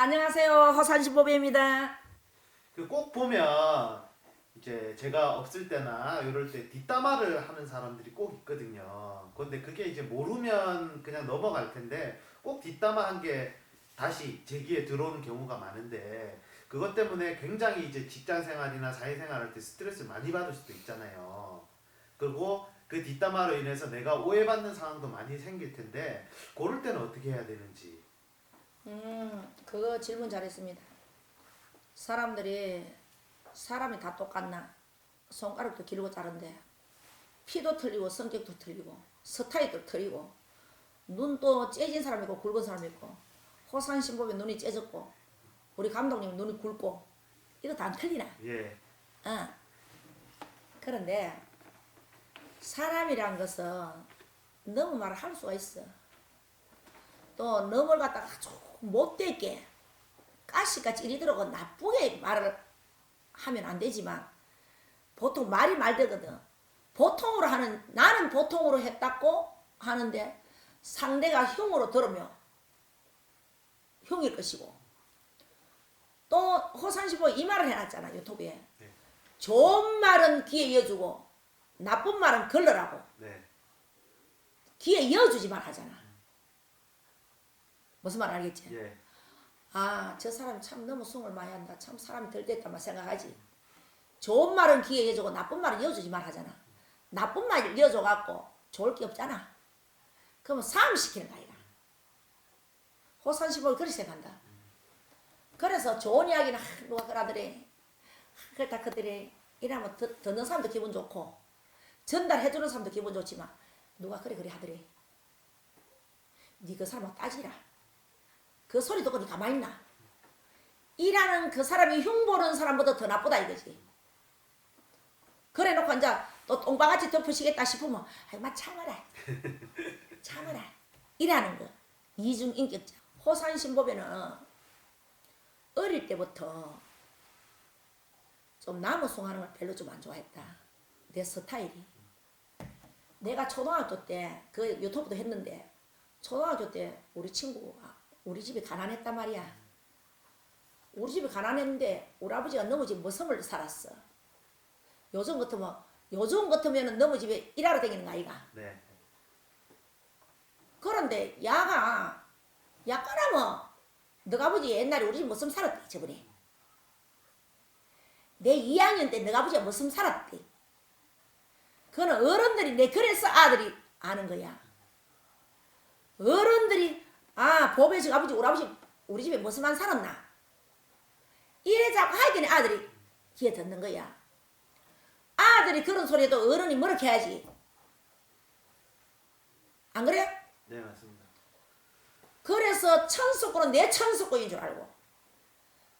안녕하세요. 허산시보배입니다. 그 꼭 보면 이제 제가 없을 때나 이럴 때 뒷담화를 하는 사람들이 꼭 있거든요. 근데 그게 이제 모르면 그냥 넘어갈 텐데 꼭 뒷담화 한 게 다시 제 귀에 들어오는 경우가 많은데 그것 때문에 굉장히 이제 직장 생활이나 사회생활 할 때 스트레스를 많이 받을 수도 있잖아요. 그리고 그 뒷담화로 인해서 내가 오해받는 상황도 많이 생길 텐데 그럴 때는 어떻게 해야 되는지. 그거 질문 잘했습니다. 사람이 다 똑같나? 손가락도 길고 자른데 피도 틀리고 성격도 틀리고 스타일도 틀리고 눈도 째진 사람 있고 굵은 사람 있고 호산신보면 눈이 째졌고 우리 감독님 눈이 굵고 이거 다 틀리나? 예. 어. 그런데 사람이란 것은 너무 말을 할 수가 있어. 또 너무 갖다가 아주 못되게 가시같이 이리 들어고 나쁘게 말을 하면 안 되지만 보통 말이 말되거든. 보통으로 하는 나는 보통으로 했다고 하는데 상대가 흉으로 들으면 흉일 것이고 또 호산시보 이 말을 해놨잖아 유튜브에. 네. 좋은 말은 귀에 이어주고 나쁜 말은 걸러라고. 네. 귀에 이어주지만 하잖아. 무슨 말 알겠지? 예. 아, 저 사람 참 너무 숨을 많이 한다. 참 사람이 덜됐다만 생각하지. 좋은 말은 귀에 이어주고 나쁜 말은 이어주지만 하잖아. 나쁜 말을 이어줘갖고 좋을 게 없잖아. 그러면 싸움시키는 거 아이가. 호산시보를 그렇게 생각한다. 그래서 좋은 이야기는 누가 그러더래. 그렇다 그들이 이러면 듣는 사람도 기분 좋고 전달해주는 사람도 기분 좋지만 누가 그래 하더래. 니 그 사람하고 따지라. 그 소리 듣고 니 가만히 있나? 일하는 그 사람이 흉보는 사람보다 더 나쁘다 이거지. 그래 놓고 이제 또 똥방아찌 덮으시겠다 싶으면 아이고 참아라. 참아라. 이라는 거. 이중인격자. 호산신보배는 어릴 때부터 좀 나무송하는 걸 별로 좀 안 좋아했다. 내 스타일이. 내가 초등학교 때 그 유튜브도 했는데 초등학교 때 우리 친구가 우리 집이 가난했단 말이야. 우리 집이 가난했는데 우리 아버지가 너무 집 머슴을 살았어. 요즘 같으면 너무 집에 일하러 다니는 거 아이가. 네. 그런데 야가 약간하면 너가 아버지 옛날에 우리 집 머슴 살았대 저번에. 내 2학년 때 너가 아버지가 머슴 살았대. 그거는 어른들이 내 그래서 아들이 아는 거야. 어른들이 아 보배식 아버지 우리 집에 머슴만 살았나 이래 자꾸 하긴 아들이 귀에 듣는 거야. 아들이 그런 소리에도 어른이 뭐렇게 해야지. 안 그래? 네, 맞습니다. 그래서 천석군은 내 천석군인 줄 알고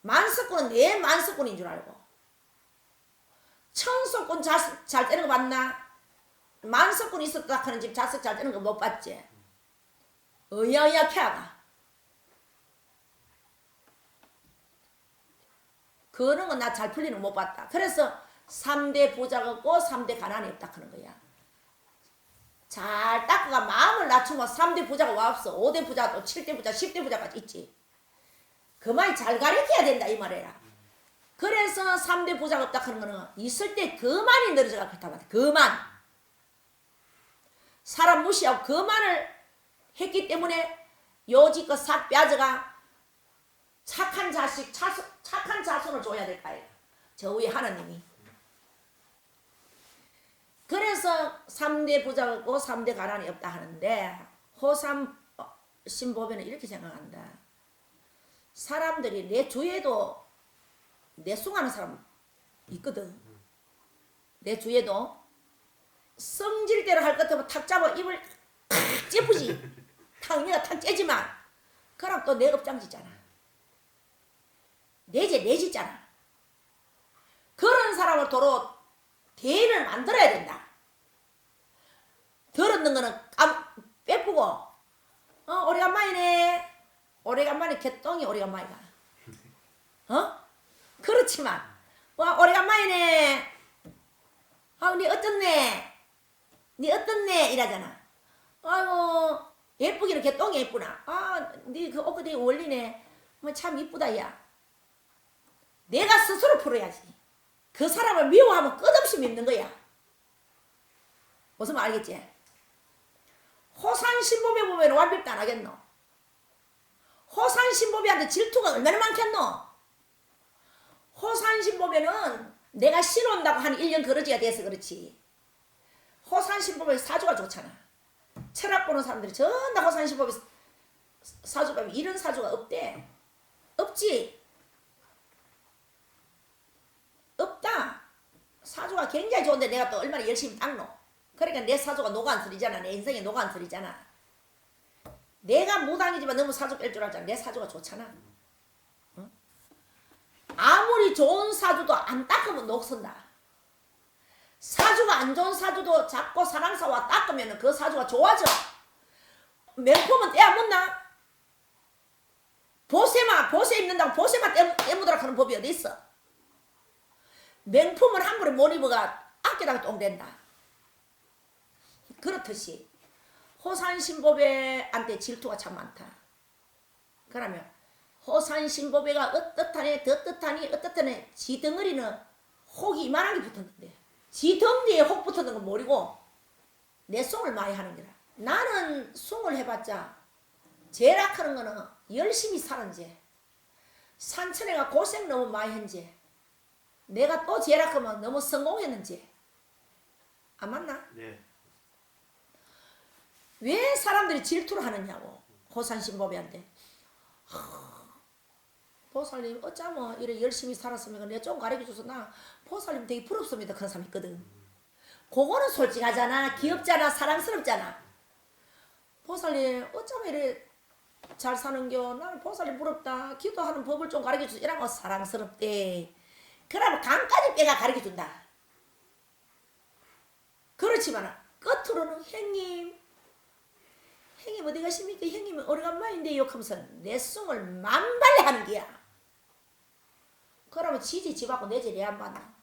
만석군은 내 만석군인 줄 알고 천석군 자식 잘 되는 거 봤나? 만석군 있었다 하는 집 자식 잘 되는 거 못 봤지? 어여야케 하가. 그런 건 나 잘 풀리는 거 못 봤다. 그래서 3대 부자가 없고 3대 가난이 없다 하는 거야. 잘 닦아가 마음을 낮추면 3대 부자가 와 없어. 5대 부자 또 7대 부자 10대 부자까지 있지. 그 말이 잘 가르쳐야 된다 이 말이라. 그래서 3대 부자가 없다 하는 거는 있을 때 그만이 늘어져가 그렇다 말이야. 그만. 사람 무시하고 그만을 했기 때문에 요지껏 싹 빼앗아가 착한 자식, 착한 자손을 줘야 될 거예요. 저 위에 하나님이. 그래서 3대 부자가 없고 3대 가난이 없다 하는데 호삼 신보배는 이렇게 생각한다. 사람들이 내 주위에도 내숭하는 사람 있거든. 내 주위에도 성질대로 할 것 같으면 탁 잡아 입을 탁 째부지. 탁 내가 탁 째지만 그럼 또 내 업장지잖아. 내 짓잖아. 그런 사람을 도로 대인을 만들어야 된다. 들었는 거는 빼쁘고 오래간만이네. 오래간만에 개똥이 오래간만이다. 그렇지만 와 오래간만이네. 니 어떻네. 니 어떻네 이러잖아. 아이고 예쁘기는 개똥이 예쁘나. 니 그 옷이 되게 어울리네. 뭐 참 이쁘다 야. 내가 스스로 풀어야지. 그 사람을 미워하면 끝없이 밉는 거야. 무슨 말 알겠지? 호산신보배 보면 완벽도 안 하겠노? 호산신보배한테 질투가 얼마나 많겠노? 호산신보배는 내가 신온다고 한 1년 거러지가 돼서 그렇지. 호산신보배 사주가 좋잖아. 철학 보는 사람들이 전부 호산신보배 사주 가면 이런 사주가 없대. 없지. 없다. 사주가 굉장히 좋은데 내가 또 얼마나 열심히 닦노. 그러니까 내 사주가 노간설이잖아. 내 인생이 노간설이잖아. 내가 무당이지만 너무 사주 뺄 줄 알잖아. 내 사주가 좋잖아. 어? 아무리 좋은 사주도 안 닦으면 녹선다. 사주가 안 좋은 사주도 자꾸 사랑사와 닦으면 그 사주가 좋아져. 명품은 떼야 묻나? 보세 입는다고 보세만 떼묻으라 하는 법이 어디 있어? 명품은 함부로 못 입어가 아끼다가 똥된다. 그렇듯이 호산신보배한테 질투가 참 많다. 그러면 호산신보배가 어떻다니 어떻다니 어떻다니 지 덩어리는 혹이 이만한 게 붙었는데 지 덩리에 혹 붙었는 건 모르고 내 숭을 많이 하는 거라. 나는 숭을 해봤자 제락하는 거는 열심히 사는지 산천에가 고생 너무 많이 했지 내가 또 제락하면 너무 성공했는지 안 맞나? 네. 왜 사람들이 질투를 하느냐고. 호산신보배한테 보살님 어쩌면 이래 열심히 살았으면 내가 좀 가르쳐줘서 나 보살님 되게 부럽습니다 그런 사람 있거든. 그거는 솔직하잖아. 귀엽잖아. 사랑스럽잖아. 보살님 어쩌면 이래 잘 사는겨. 나는 보살님 부럽다. 기도하는 법을 좀 가르쳐줘서 이런 거 사랑스럽대. 그러면 간까지 빼가 가르쳐준다. 그렇지만 끝으로는 형님 어디 가십니까? 형님은 오래간만인데 욕하면서 내 숭을 만발래 하는 거야. 그러면 지지 집하고 내 집에 안 만나.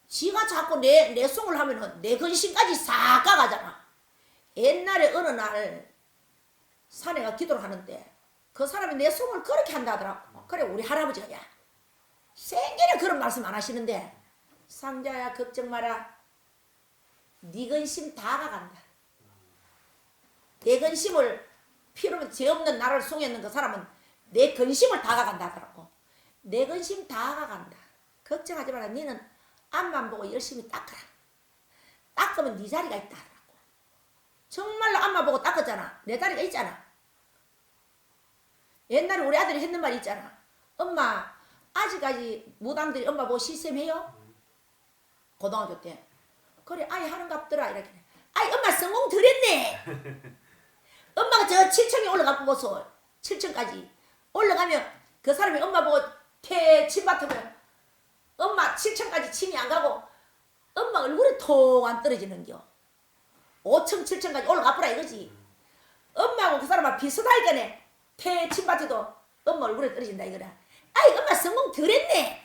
지가 자꾸 내 숭을 하면은 내 근심까지 싹 가가잖아. 옛날에 어느 날 사내가 기도를 하는데 그 사람이 내 숭을 그렇게 한다 하더라고. 그래 우리 할아버지가 야 생전에 그런 말씀 안 하시는데 상자야 걱정 마라. 네 근심 다 가간다. 내 근심을 필요면 죄 없는 나를 숭했는 그 사람은 내 근심을 다 가간다 하더라고. 내 근심 다 가간다. 걱정하지 마라. 너는 앞만 보고 열심히 닦아라. 닦으면 네 자리가 있다 하더라고. 정말로 앞만 보고 닦았잖아. 내 자리가 있잖아. 옛날에 우리 아들이 했는 말이 있잖아. 엄마 아직까지 무당들이 엄마 보고 실sem해요? 고등학교 때. 그래 아이 하는갑더라 이렇게. 아이 엄마 성공 덜 했네. 엄마가 저 7층에 올라가 보소. 7층까지 올라가면 그 사람이 엄마 보고 침 맡으면 엄마 7층까지 침이 안 가고 엄마 얼굴에 통 안 떨어지는겨. 5층 7층까지 올라가 보라 이거지. 엄마하고 그 사람하고 비슷하니까네 침 맡아도 엄마 얼굴에 떨어진다 이거라. 아이 엄마 성공 덜 했네.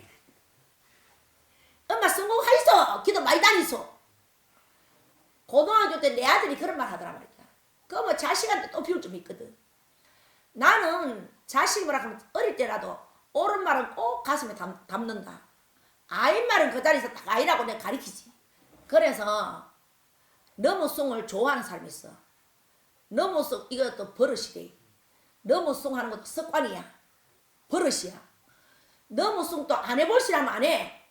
엄마 성공하이소. 기도 많이 다니소. 고등학교 때 내 아들이 그런 말 하더라 말이야. 그러면 자식한테 또 비울 좀 있거든. 나는 자식 뭐라 하면 어릴 때라도 옳은 말은 꼭 가슴에 담는다. 아인 말은 그 자리에서 딱 아이라고 내가 가리키지. 그래서 너무 숭을 좋아하는 사람이 있어. 너무 숭 이것도 버릇이 돼. 너무 숭하는 것도 습관이야. 버릇이야. 너무 숭 또 안 해볼시라면 안 해.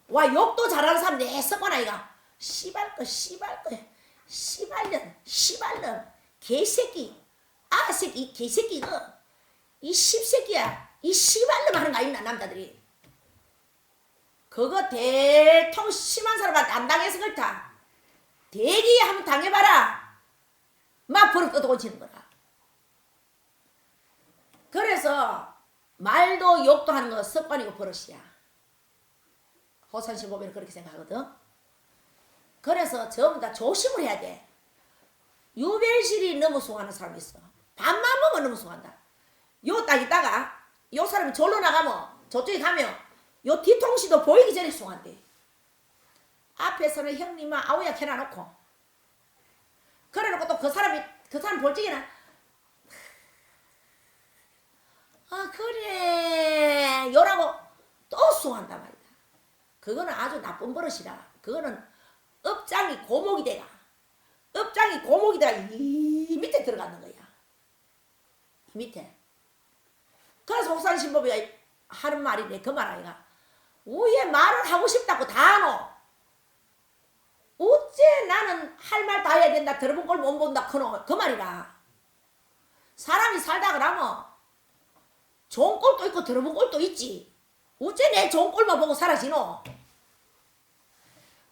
와 욕도 잘하는 사람 내 습관 아이가. 씨발거 씨발년 개새끼 아새끼 개새끼 이거 이 씹새끼야 이 씨발놈 하는 거 아니나 남자들이. 그거 대통 심한 사람한테 안 당해서 그렇다. 대기 한번 당해봐라. 막 버릇 뜯어고치는 거라. 그래서 말도 욕도 하는 거 습관이고 버릇이야. 호산씨 보면 그렇게 생각하거든. 그래서 전부 다 조심을 해야 돼. 유별실이 너무 숭하는 사람이 있어. 밥만 먹으면 너무 숭한다. 요 딱 있다가 요 사람이 절로 나가면 저쪽에 가면 요 뒤통수도 보이기 전에 숭한데 앞에서는 형님아 아우야 해놔놓고 그래놓고 또 그 사람 볼 적에는 아 그래 요라고 또 숭한단 말이야. 그거는 아주 나쁜 버릇이라. 그거는 업장이 고목이 돼가. 업장이 고목이 돼가 이 밑에 들어가는 거야. 이 밑에. 그래서 혹산신법이가 하는 말이네. 그 말 아이가. 우에 말을 하고 싶다고 다 하노. 어째 나는 할 말 다 해야 된다. 들어본 걸 못 본다. 그 말이라. 사람이 살다 그러면 좋은 꼴도 있고 들어본 꼴도 있지. 어째 내 좋은 꼴만 보고 살아지노.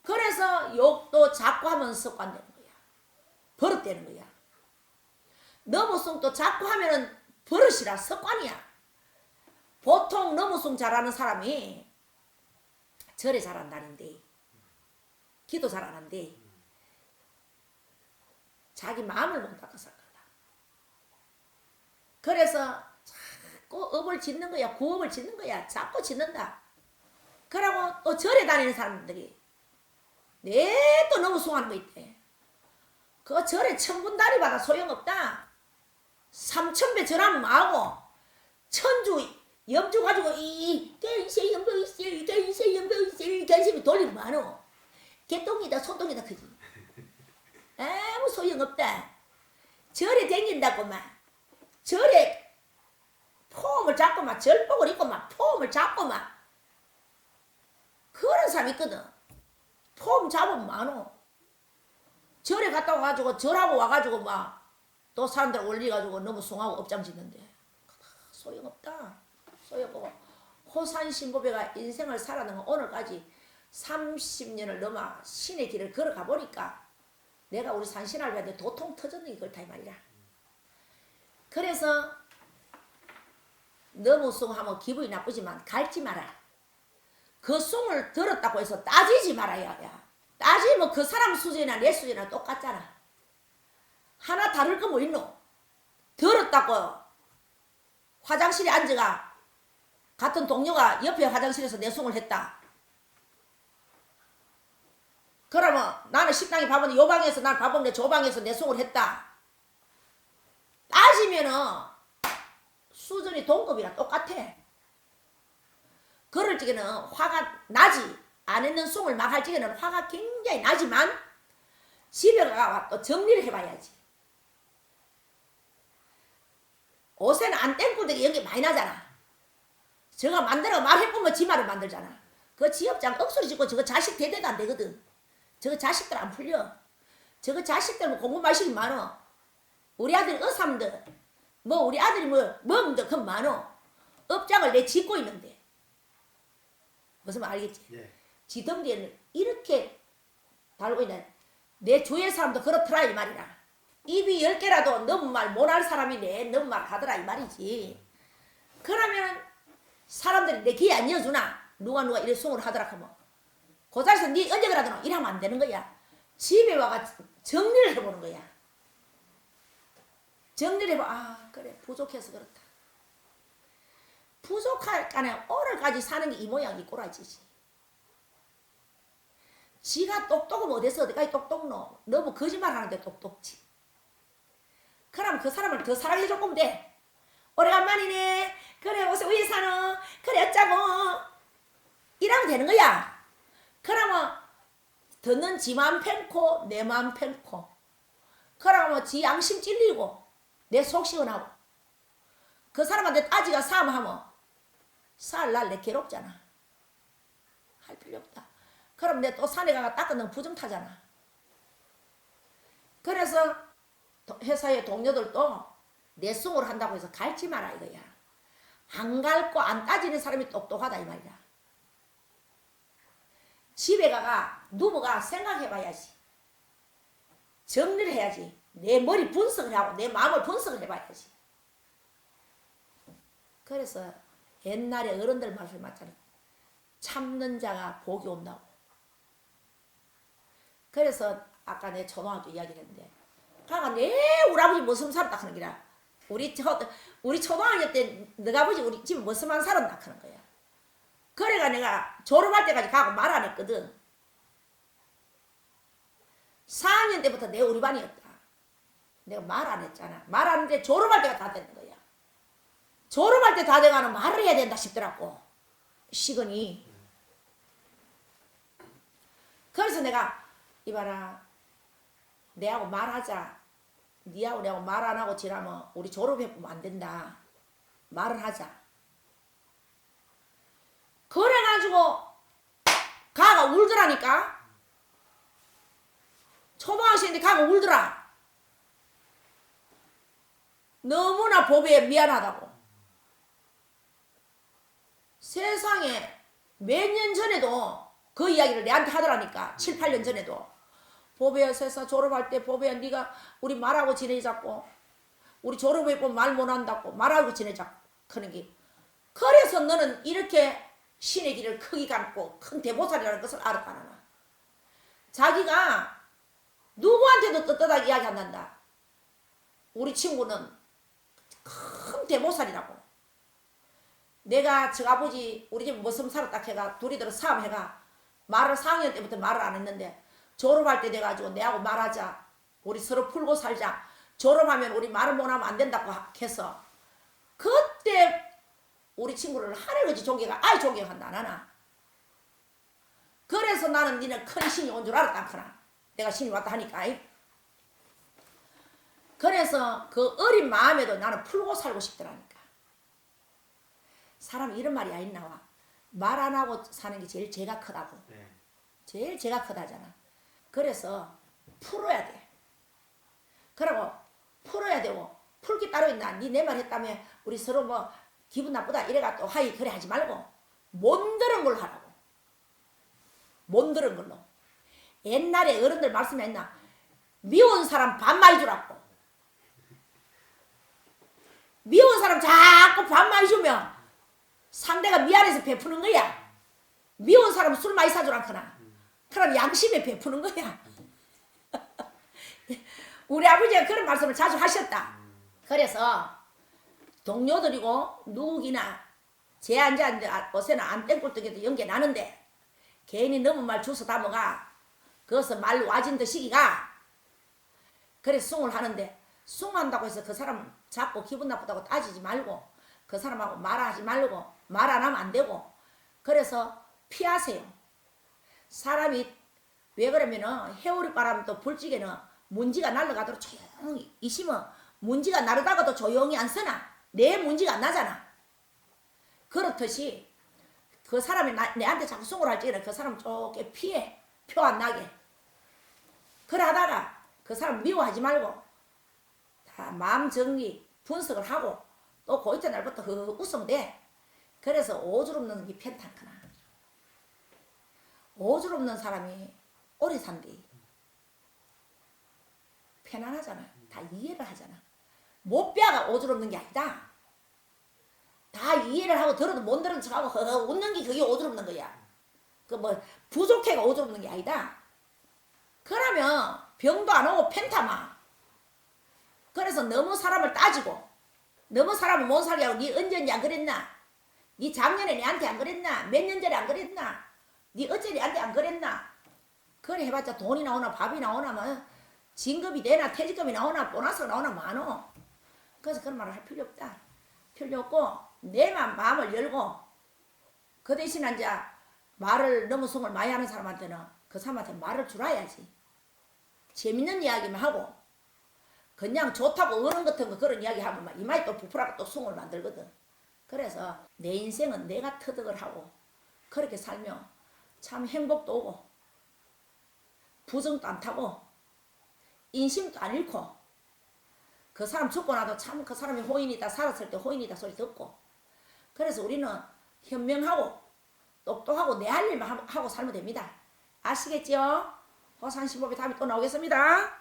그래서 욕도 자꾸 하면 습관되는 거야. 버릇되는 거야. 너무숭도 자꾸 하면은 버릇이라 습관이야. 보통 너무숭 잘하는 사람이 절에 잘 안 다닌대. 기도 잘 안 한대. 자기 마음을 못 닦아서 그런다. 그래서 자꾸 업을 짓는 거야. 구업을 짓는 거야. 자꾸 짓는다. 그러고 또 절에 다니는 사람들이 내 또 너무 숭하는 거 있대. 그 절에 천분다리 받아 소용없다. 3000배 절하면 뭐하고 천주 염주 가지고 이 대인세 염보이세 대인세 염보이세 대인세 돌리면 뭐하노. 개똥이다 소똥이다 그지. 아무 소용없다. 절에 댕긴다고만. 절에 폼을 잡고 막 절복을 입고 막 폼을 잡고 막 그런 사람이 있거든. 폼 잡으면 많어. 절에 갔다 와가지고 절하고 와가지고 막 또 사람들 올려가지고 너무 숭하고 업장 짓는데 소용없다. 소용없고 호산신보배가 인생을 살아는 오늘까지 30년을 넘어 신의 길을 걸어가 보니까 내가 우리 산신할배한테 도통 터졌는 게 그렇다 이 말이야. 그래서 너무 숭하면 기분이 나쁘지만 갈지 마라. 그 숭을 들었다고 해서 따지지 말아야 해. 따지면 그 사람 수준이나 내 수준이나 똑같잖아. 하나 다를 거 뭐 있노? 들었다고 화장실에 앉아가 같은 동료가 옆에 화장실에서 내 숭을 했다. 그러면 나는 식당에 밥 먹는데 요 방에서 난 밥 먹는데 저 방에서 내 숭을 했다. 따지면은 수준이 동급이랑 똑같아. 그럴 적에는 화가 나지. 안 했는 숭을 막 할 적에는 화가 굉장히 나지만 집에 가서 또 정리를 해봐야지. 옷에는 안 땡고 되게 연기 많이 나잖아. 저가 만들어 말해보면 지 말을 만들잖아. 그 지업장 억소리 짓고 저거 자식 대대도 안 되거든. 저거 자식들 안 풀려. 저거 자식들 뭐 공부 말식이 많어. 우리 아들 의삼들 뭐 우리 아들이 뭐 먹는데 그 많어. 업장을 내 짓고 있는데 무슨 말 알겠지? 예. 지 덩디에는 이렇게 달고 있는 내 주위의 사람도 그렇더라 이 말이라. 입이 10개라도 너무 말 못할 사람이네. 너무 말 하더라 이 말이지. 그러면 사람들이 내 귀에 안 이어주나? 누가 이래 숭을 하더라 하면 그 자리에서 니 언제 그러더라 이러면 안 되는 거야. 집에 와가 정리를 해보는 거야. 정리를 해봐. 아 그래 부족해서 그렇다. 부족할 간에 오늘까지 사는 게 이 모양이 꼬라지지. 지가 똑똑하면 어디서 어디까지 똑똑노? 너무 거짓말 하는데 똑똑지. 그럼 그 사람을 더 사랑해줄 거면 돼. 오래간만이네. 그래 어서 위에 사노. 그래 어쩌고. 이러면 되는 거야. 그러면 듣는 지 마음 편코 내 마음 편코. 그러면 지 양심 찔리고 내 속 시원하고. 그 사람한테 따지가 싸움하면 살 날 내 괴롭잖아. 할 필요 없다. 그럼 내 또 산에 가가 닦는 부정 타잖아. 그래서 회사의 동료들도 내 숭을 한다고 해서 갈지 마라 이거야. 안 갈고 안 따지는 사람이 똑똑하다 이 말이야. 집에 가가 누부가 생각해봐야지. 정리를 해야지. 내 머리 분석을 하고 내 마음을 분석을 해봐야지. 그래서 옛날에 어른들 말씀 맞잖아. 참는 자가 복이 온다고. 그래서 아까 내 초등학교 이야기를 했는데 가가 내 우리 아버지 무슨 살았다 하는 기라. 우리 초등학교 때 너가 아버지 우리 집에 무슨만 살았다 하는 거야. 그래가 내가 졸업할 때까지 가고 말 안 했거든. 4학년 때부터 내 우리 반이었다. 내가 말 안 했잖아. 말 안 했는데 졸업할 때가 다 되는 거야. 졸업할 때 다 돼가는 말을 해야 된다 싶더라고. 시근이. 그래서 내가 이봐라. 내하고 말하자. 니하고 내하고 말 안 하고 지나면 우리 졸업해보면 안 된다. 말을 하자. 그래가지고 가가 울더라니까. 초등학생인데 가가 울더라. 너무나 보배에 미안하다고. 세상에 몇 년 전에도 그 이야기를 내한테 하더라니까. 7, 8년 전에도. 보배야 세상 졸업할 때 보배야 네가 우리 말하고 지내자고. 우리 졸업해보면 말 못한다고. 말하고 지내자고. 그런 게. 그래서 너는 이렇게 신의 길을 크게 감고 큰 대보살이라는 것을 알았다나. 자기가 누구한테도 떳떳하게 이야기한단다. 우리 친구는 큰 대보살이라고. 내가 저 아버지 우리 집 머슴 살았다 해가 둘이 들어 싸움해가 말을 4학년 때부터 말을 안 했는데 졸업할 때 돼가지고 내하고 말하자. 우리 서로 풀고 살자. 졸업하면 우리 말을 못하면 안 된다고 해서 그때 우리 친구를 하늘같이 아이 존경한다 나나. 그래서 나는 니는 큰 신이 온 줄 알았다 않구나. 내가 신이 왔다 하니까. 그래서 그 어린 마음에도 나는 풀고 살고 싶더라니까. 사람이 이런 말이 아닌 나와. 말 안 하고 사는 게 제일 죄가 크다고. 네. 제일 죄가 크다잖아. 그래서 풀어야 돼. 그러고 풀어야 되고 풀 게 따로 있나. 니 내 말 했다며 우리 서로 뭐 기분 나쁘다 이래가 또 하이 그래 하지 말고 못 들은 걸로 하라고. 못 들은 걸로. 옛날에 어른들 말씀했나. 미운 사람 반말 주라고. 미운 사람 자꾸 반말 주면 상대가 미안해서 베푸는 거야. 미운 사람 술 많이 사주라 크나. 그럼 양심에 베푸는 거야. 우리 아버지가 그런 말씀을 자주 하셨다. 그래서 동료들이고 누구기나 제 앉아 어세나 안 땡꼴떡에도 연계 나는데 괜히 너무 말 주워 담아가 그것을 말 와진 듯 시기가 그래서 숭을 하는데 숭한다고 해서 그 사람 자꾸 기분 나쁘다고 따지지 말고 그 사람하고 말하지 말고 말 안 하면 안 되고 그래서 피하세요. 사람이 왜 그러면은 해오리 바람 또 불찌개는 문지가 날아가도록 조용히 있으면 문지가 나르다가도 조용히 안 서나 내 문지가 안 나잖아. 그렇듯이 그 사람이 내한테 자꾸 숭을 할 적에는 그 사람 쪼개 피해. 표 안 나게. 그래 하다가 그 사람 미워하지 말고 다 마음 정리 분석을 하고 또 그 이튿 날부터 웃으면 돼. 그래서 오줄 없는 게 편탄크나. 오줄 없는 사람이 오래 산대. 편안하잖아. 다 이해를 하잖아. 못 빼가 오줄 없는 게 아니다. 다 이해를 하고 들어도 못 들은 척하고 웃는 게 그게 오줄 없는 거야. 그 뭐 부족해가 오줄 없는 게 아니다. 그러면 병도 안 오고 펜타마. 그래서 너무 사람을 따지고 너무 사람을 못 살게 하고 니 언제 안 그랬나? 니 작년에 내한테 안 그랬나? 몇 년 전에 안 그랬나? 니 어째 내한테 안 그랬나? 그래 해봤자 돈이 나오나 밥이 나오나 뭐 진급이 되나 퇴직금이 나오나 보너스가 나오나 많어. 그래서 그런 말을 할 필요 없다. 필요 없고 내 마음을 열고 그 대신에 이제 말을 너무 숭을 많이 하는 사람한테는 그 사람한테 말을 줄여야지. 재밌는 이야기만 하고 그냥 좋다고 어른 같은 거 그런 이야기 하면 막 이마에 또 부풀어가 또 숭을 만들거든. 그래서 내 인생은 내가 터득을 하고 그렇게 살면 참 행복도 오고 부정도 안 타고 인심도 안 잃고 그 사람 죽고 나도 참 그 사람이 호인이다 살았을 때 호인이다 소리 듣고 그래서 우리는 현명하고 똑똑하고 내 할 일만 하고 살면 됩니다. 아시겠죠? 호산시법에 다음에 또 나오겠습니다.